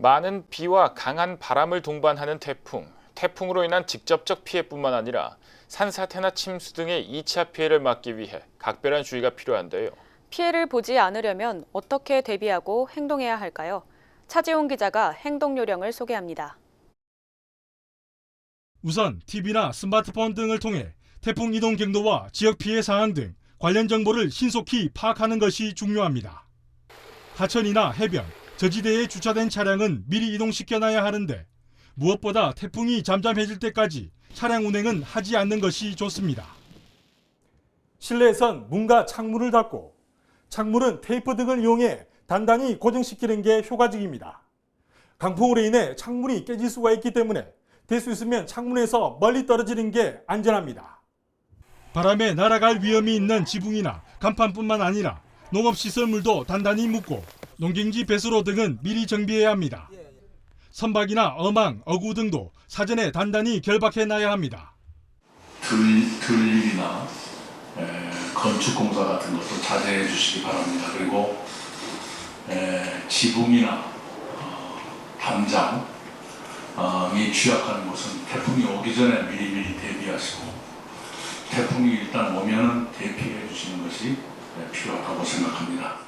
많은 비와 강한 바람을 동반하는 태풍. 태풍으로 인한 직접적 피해뿐만 아니라 산사태나 침수 등의 2차 피해를 막기 위해 각별한 주의가 필요한데요. 피해를 보지 않으려면 어떻게 대비하고 행동해야 할까요? 차지용 기자가 행동 요령을 소개합니다. 우선 TV나 스마트폰 등을 통해 태풍 이동 경로와 지역 피해 상황 등 관련 정보를 신속히 파악하는 것이 중요합니다. 하천이나 해변, 저지대에 주차된 차량은 미리 이동시켜놔야 하는데 무엇보다 태풍이 잠잠해질 때까지 차량 운행은 하지 않는 것이 좋습니다. 실내에선 문과 창문을 닫고 창문은 테이프 등을 이용해 단단히 고정시키는 게 효과적입니다. 강풍으로 인해 창문이 깨질 수가 있기 때문에 될 수 있으면 창문에서 멀리 떨어지는 게 안전합니다. 바람에 날아갈 위험이 있는 지붕이나 간판뿐만 아니라 농업시설물도 단단히 묶고 농경지 배수로 등은 미리 정비해야 합니다. 선박이나 어망, 어구 등도 사전에 단단히 결박해놔야 합니다. 들일이나 건축공사 같은 것도 자제해 주시기 바랍니다. 그리고 지붕이나 담장이 취약한 곳은 태풍이 오기 전에 미리 대비하시고 태풍이 일단 오면 대피해 주시는 것이 필요하다고 생각합니다.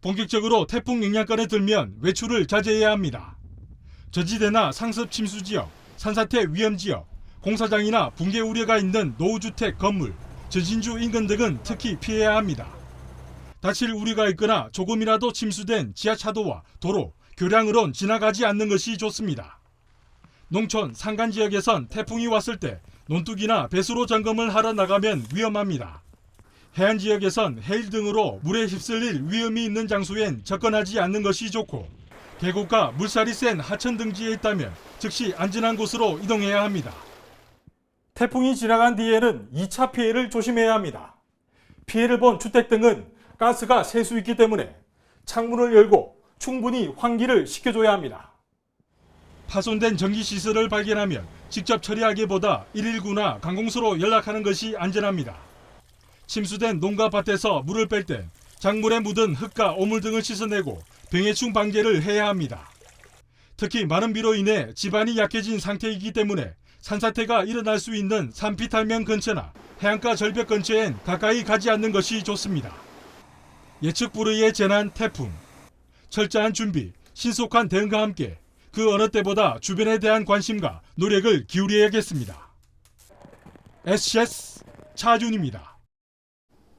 본격적으로 태풍 영향권에 들면 외출을 자제해야 합니다. 저지대나 상습 침수 지역, 산사태 위험 지역, 공사장이나 붕괴 우려가 있는 노후주택 건물, 저진주 인근 등은 특히 피해야 합니다. 다칠 우려가 있거나 조금이라도 침수된 지하차도와 도로, 교량으론 지나가지 않는 것이 좋습니다. 농촌, 산간 지역에선 태풍이 왔을 때 논둑이나 배수로 점검을 하러 나가면 위험합니다. 해안 지역에선 해일 등으로 물에 휩쓸릴 위험이 있는 장소엔 접근하지 않는 것이 좋고 계곡과 물살이 센 하천 등지에 있다면 즉시 안전한 곳으로 이동해야 합니다. 태풍이 지나간 뒤에는 2차 피해를 조심해야 합니다. 피해를 본 주택 등은 가스가 새 수 있기 때문에 창문을 열고 충분히 환기를 시켜줘야 합니다. 파손된 전기시설을 발견하면 직접 처리하기보다 119나 관공서로 연락하는 것이 안전합니다. 침수된 농가 밭에서 물을 뺄 땐 작물에 묻은 흙과 오물 등을 씻어내고 병해충 방제를 해야 합니다. 특히 많은 비로 인해 집안이 약해진 상태이기 때문에 산사태가 일어날 수 있는 산비탈면 근처나 해안가 절벽 근처엔 가까이 가지 않는 것이 좋습니다. 예측 불허의 재난 태풍. 철저한 준비, 신속한 대응과 함께 그 어느 때보다 주변에 대한 관심과 노력을 기울여야겠습니다. SCS 차준입니다.